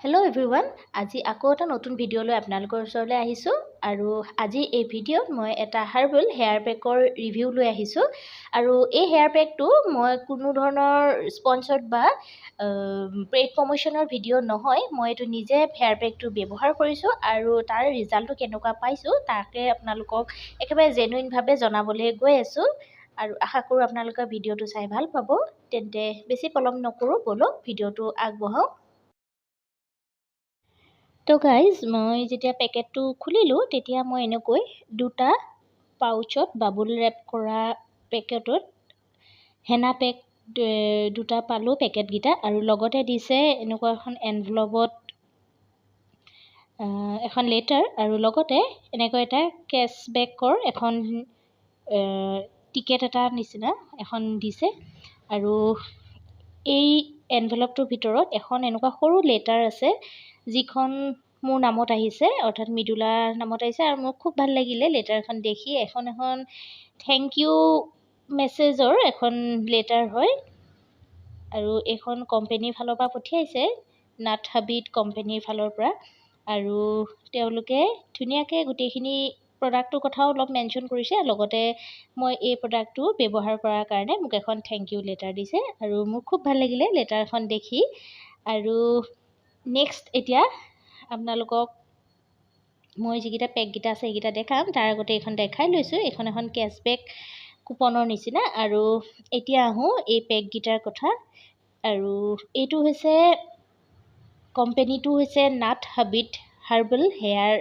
Hello' everyone, আজি আকৌ এটা নতুন ভিডিঅ' লৈ আপোনালোকৰ ওচৰলৈ আহিছোঁ। আৰু আজি এই ভিডিঅ'ত মই এটা হাৰ্বেল হেয়াৰ পেকৰ ৰিভিউ লৈ আহিছোঁ। আৰু এই হেয়াৰ পেকটো মই কোনো ধৰণৰ স্পনচৰ্ড বা পেইড প্ৰমোশ্যনৰ ভিডিঅ' নহয়। মই এইটো নিজে হেয়াৰ পেকটো ব্যৱহাৰ কৰিছোঁ আৰু তাৰ ৰিজাল্টটো কেনেকুৱা পাইছোঁ তাকে আপোনালোকক একেবাৰে জেনুইনভাৱে জনাবলৈ গৈ আছোঁ। আৰু আশা কৰোঁ আপোনালোকে ভিডিঅ'টো চাই ভাল পাব। তেন্তে বেছি পলম নকৰোঁ, ব'লক ভিডিঅ'টো আগবঢ়াওঁ। তো গাইজ, মই যেতিয়া পেকেটটো খুলিলোঁ তেতিয়া মই এনেকৈ দুটা পাউচত বাবুল ৰেপ কৰা পেকেটত হেনা পেক দুটা পালোঁ পেকেটকেইটা। আৰু লগতে দিছে এনেকুৱা এখন এনভলপত এখন লেটাৰ, আৰু লগতে এনেকৈ এটা কেশ্ববেকৰ এখন টিকেট এটা নিচিনা এখন দিছে। আৰু এই এনভেলপটোৰ ভিতৰত এখন এনেকুৱা সৰু লেটাৰ আছে যিখন মোৰ নামত আহিছে, অৰ্থাৎ মৃদুলাৰ নামত আহিছে। আৰু মোৰ খুব ভাল লাগিলে লেটাৰখন দেখি। এখন থেংক ইউ মেছেজৰ এখন লেটাৰ হয়। আৰু এইখন কোম্পেনীৰ ফালৰ পৰা পঠিয়াইছে, নাট হাবিট কোম্পেনীৰ ফালৰ পৰা। আৰু তেওঁলোকে ধুনীয়াকৈ গোটেইখিনি প্ৰডাক্টটোৰ কথাও অলপ মেনশ্যন কৰিছে। লগতে মই এই প্ৰডাক্টটো ব্যৱহাৰ কৰাৰ কাৰণে মোক এখন থেংক ইউ লেটাৰ দিছে। আৰু মোৰ খুব ভাল লাগিলে লেটাৰখন দেখি। আৰু নেক্সট এতিয়া আপোনালোকক মই যিকেইটা পেককেইটা আছে সেইকেইটা দেখাম। তাৰ আগতে এইখন দেখাই লৈছোঁ। এইখন এখন কেশ্ববেক কুপনৰ নিচিনা। আৰু এতিয়া আহোঁ এই পেককেইটাৰ কথা। আৰু এইটো হৈছে কোম্পেনীটো হৈছে নাট হাবিট হাৰ্বেল হেয়াৰ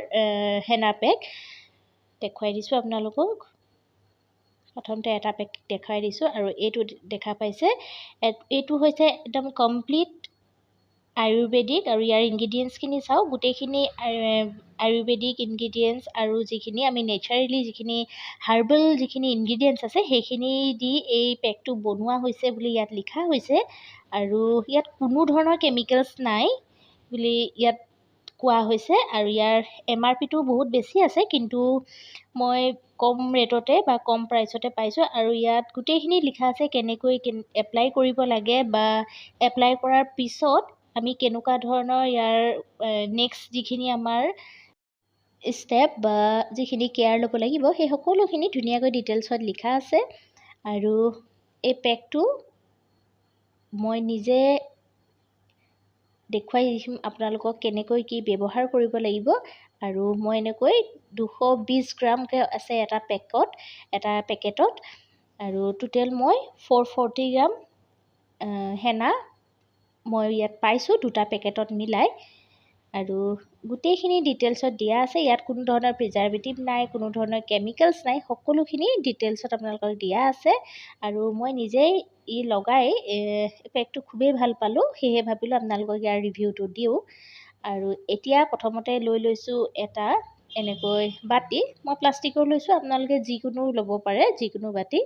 হেনা পেক। দেখুৱাই দিছোঁ আপোনালোকক। প্ৰথমতে এটা পেক দেখুৱাই দিছোঁ। আৰু এইটো দেখা পাইছে, এইটো হৈছে একদম কমপ্লিট আয়ুৰ্বেদিক। আৰু ইয়াৰ ইনগ্ৰিডিয়েণ্টছখিনি চাওঁ, গোটেইখিনি আয়ুৰ্বেদিক ইনগ্ৰিডিয়েণ্টছ আৰু যিখিনি আমি নেচাৰেলি যিখিনি হাৰ্বেল যিখিনি ইনগ্ৰিডিয়েণ্টছ আছে সেইখিনি দি এই পেকটো বনোৱা হৈছে বুলি ইয়াত লিখা হৈছে। আৰু ইয়াত কোনো ধৰণৰ কেমিকেলছ নাই বুলি ইয়াত কোৱা হৈছে। আৰু ইয়াৰ MRPটো বহুত বেছি আছে, কিন্তু মই কম ৰেটতে বা কম প্ৰাইচতে পাইছোঁ। আৰু ইয়াত গোটেইখিনি লিখা আছে কেনেকৈ এপ্লাই কৰিব লাগে, বা এপ্লাই কৰাৰ পিছত আমি কেনেকুৱা ধৰণৰ ইয়াৰ নেক্সট যিখিনি আমাৰ ষ্টেপ বা যিখিনি কেয়াৰ ল'ব লাগিব সেই সকলোখিনি ধুনীয়াকৈ ডিটেইলছত লিখা আছে। আৰু এই পেকটো মই নিজে দেখুৱাই দিম আপোনালোকক কেনেকৈ কি ব্যৱহাৰ কৰিব লাগিব। আৰু মই এনেকৈ 220 গ্ৰামকৈ আছে এটা পেকেটত। আৰু টোটেল মই 440 গ্ৰাম হেনা মই ইয়াত পাইছোঁ দুটা পেকেটত মিলাই। আৰু গোটেইখিনি ডিটেইলছত দিয়া আছে। ইয়াত কোনো ধৰণৰ প্ৰিজাৰ্ভেটিভ নাই, কোনো ধৰণৰ কেমিকেলছ নাই, সকলোখিনি ডিটেইলছত আপোনালোকক দিয়া আছে। আৰু মই নিজেই লগাই পেকটো খুবেই ভাল পালোঁ, সেয়েহে ভাবিলোঁ আপোনালোকক ইয়াৰ ৰিভিউটো দিওঁ। আৰু এতিয়া প্ৰথমতে লৈ লৈছোঁ এটা এনেকৈ বাতি। মই প্লাষ্টিকৰ লৈছোঁ, আপোনালোকে যিকোনো ল'ব পাৰে, যিকোনো বাতি।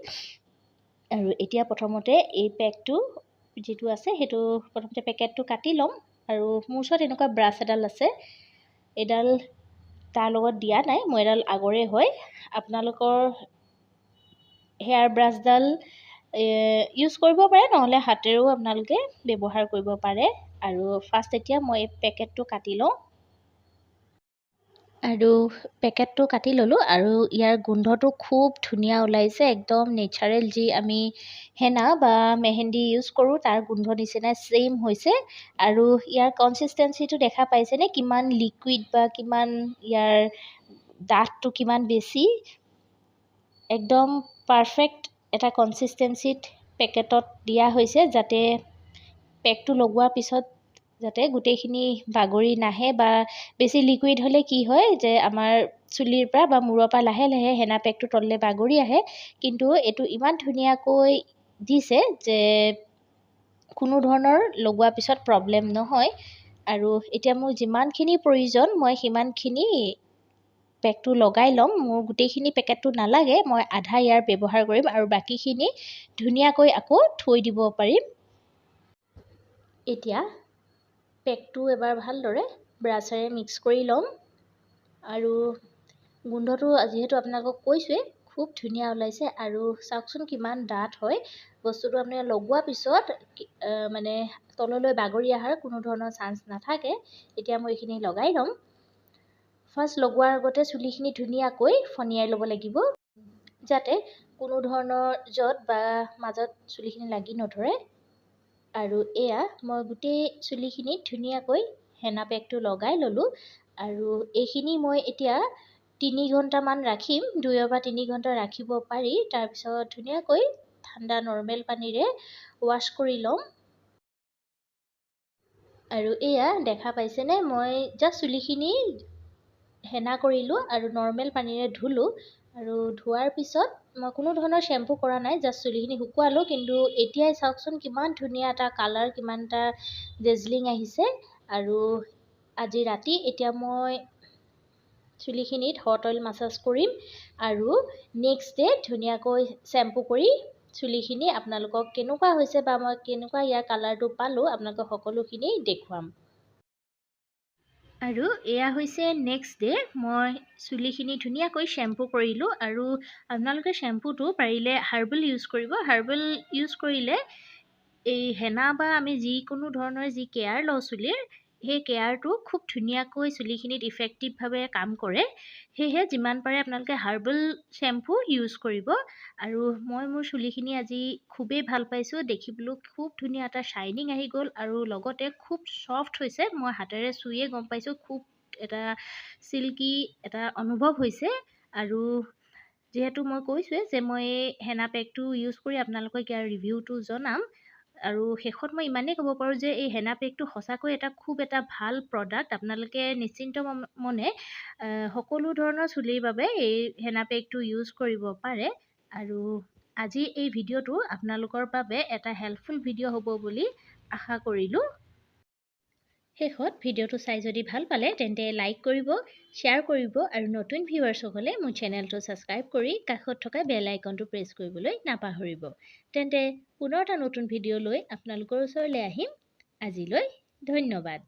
আৰু এতিয়া প্ৰথমতে এই পেকটো যিটো আছে সেইটো প্ৰথমতে পেকেটটো কাটি ল'ম। আৰু মোৰ ওচৰত এনেকুৱা ব্ৰাছ এডাল আছে, এডাল তাৰ লগত দিয়া নাই, মোৰ এডাল আগৰে হয়। আপোনালোকৰ হেয়াৰ ব্ৰাছডাল ইউজ কৰিব পাৰে, নহ'লে হাতেৰেও আপোনালোকে ব্যৱহাৰ কৰিব পাৰে। আৰু ফাৰ্ষ্ট এতিয়া মই এই পেকেটটো কাটি লওঁ। আৰু পেকেটটো কাটি ল'লোঁ। আৰু ইয়াৰ গোন্ধটো খুব ধুনীয়া ওলাইছে, একদম নেচাৰেল যি আমি হেনা বা মেহেন্দি ইউজ কৰোঁ তাৰ গোন্ধ নিচিনাই ছেইম হৈছে। আৰু ইয়াৰ কনচিষ্টেঞ্চিটো দেখা পাইছেনে, কিমান লিকুইড বা কিমান ইয়াৰ ডাঠটো কিমান বেছি। একদম পাৰফেক্ট এটা কনচিষ্টেঞ্চিত পেকেটত দিয়া হৈছে, যাতে পেকটো লগোৱাৰ পিছত যাতে গোটেইখিনি বাগৰি নাহে। বা বেছি লিকুইড হ'লে কি হয় যে আমাৰ চুলিৰ পৰা বা মূৰৰ পৰা লাহে লাহে হেনা পেকটো তললৈ বাগৰি আহে। কিন্তু এইটো ইমান ধুনীয়াকৈ দিছে যে কোনো ধৰণৰ লগোৱাৰ পিছত প্ৰব্লেম নহয়। আৰু এতিয়া মোৰ যিমানখিনি প্ৰয়োজন মই সিমানখিনি পেকটো লগাই ল'ম। মোৰ গোটেইখিনি পেকেটটো নালাগে, মই আধা ইয়াৰ ব্যৱহাৰ কৰিম আৰু বাকীখিনি ধুনীয়াকৈ আকৌ থৈ দিব পাৰিম। এতিয়া পেকটো এবাৰ ভালদৰে ব্ৰাছেৰে মিক্স কৰি ল'ম। আৰু গোন্ধটো যিহেতু আপোনালোকক কৈছোঁৱেই খুব ধুনীয়া ওলাইছে আৰু চাওকচোন কিমান ডাঠ হয় বস্তুটো আপুনি লগোৱাৰ পিছত মানে তললৈ বাগৰি অহাৰ কোনো ধৰণৰ চান্স নাথাকে। এতিয়া মই এইখিনি লগাই ল'ম। ফাৰ্ষ্ট লগোৱাৰ আগতে চুলিখিনি ধুনীয়াকৈ ফনিয়াই ল'ব লাগিব যাতে কোনো ধৰণৰ য'ত বা মাজত চুলিখিনি লাগি নধৰে। আৰু এয়া মই গোটেই চুলিখিনিত ধুনীয়াকৈ হেনা পেকটো লগাই ল'লোঁ আৰু এইখিনি মই এতিয়া 3 ঘণ্টামান ৰাখিম। 2 বা 3 ঘণ্টা ৰাখিব পাৰি। তাৰপিছত ধুনীয়াকৈ ঠাণ্ডা নৰ্মেল পানীৰে ৱাছ কৰি ল'ম। আৰু এয়া দেখা পাইছেনে, মই জাষ্ট চুলিখিনি হেনা কৰিলোঁ আৰু নৰ্মেল পানীৰে ধুলোঁ। আৰু ধোৱাৰ পিছত মই কোনো ধৰণৰ শ্বেম্পু কৰা নাই, জাষ্ট চুলিখিনি শুকুৱালোঁ। কিন্তু এতিয়াই চাওকচোন কিমান ধুনীয়া এটা কালাৰ, কিমান এটা ডেজলিং আহিছে। আৰু আজি ৰাতি এতিয়া মই চুলিখিনিত হট অইল মাছাজ কৰিম আৰু নেক্সট ডে ধুনীয়াকৈ শ্বেম্পু কৰি চুলিখিনি আপোনালোকক কেনেকুৱা হৈছে বা মই কেনেকুৱা ইয়াৰ কালাৰটো পালোঁ আপোনালোকক সকলোখিনি দেখুৱাম। আৰু এয়া হৈছে নেক্সট ডে। মই চুলিখিনি ধুনীয়াকৈ শ্বেম্পু কৰিলোঁ আৰু আপোনালোকে শ্বেম্পুটো পাৰিলে হাৰ্বেল ইউজ কৰিব। হাৰ্বেল ইউজ কৰিলে এই হেনা বা আমি যিকোনো ধৰণৰ যি কেয়াৰ লওঁ চুলিৰ, সেই কেয়াৰটো খুব ধুনীয়াকৈ চুলিখিনিত ইফেক্টিভভাৱে কাম কৰে। সেয়েহে যিমান পাৰে আপোনালোকে হাৰ্বেল শ্বেম্পু ইউজ কৰিব। আৰু মই মোৰ চুলিখিনি আজি খুবেই ভাল পাইছোঁ। দেখিবলৈ খুব ধুনীয়া এটা শ্বাইনিং আহি গ'ল আৰু লগতে খুব ছফ্ট হৈছে। মই হাতেৰে চুইয়ে গম পাইছোঁ খুব এটা চিল্কি এটা অনুভৱ হৈছে। আৰু যিহেতু মই কৈছোঁৱে যে মই হেনা পেকটো ইউজ কৰি আপোনালোকক ইয়াৰ ৰিভিউটো জনাম। আৰু শেষত মই ইমানেই ক'ব পাৰোঁ যে এই হেনা পেকটো সঁচাকৈ খুব এটা ভাল প্ৰডাক্ট। আপোনালোকে নিশ্চিন্ত মনে সকলো ধৰণৰ চুলিৰ বাবে এই হেনা পেকটো ইউজ কৰিব পাৰে। আৰু আজি এই ভিডিঅ'টো আপোনালোকৰ বাবে এটা হেল্পফুল ভিডিঅ' হ'ব বুলি আশা কৰিলোঁ। শেষত ভিডিঅ'টো চাই যদি ভাল পালে তেন্তে লাইক কৰিব, শ্বেয়াৰ কৰিব আৰু নতুন ভিউৱাৰ্ছ হ'লে মোৰ চেনেলটো ছাবস্ক্ৰাইব কৰি কাষত থকা বেল আইকনটো প্ৰেছ কৰিবলৈ নাপাহৰিব। তেন্তে পুনৰ এটা নতুন ভিডিঅ' লৈ আপোনালোকৰ ওচৰলৈ আহিম। আজিলৈ ধন্যবাদ।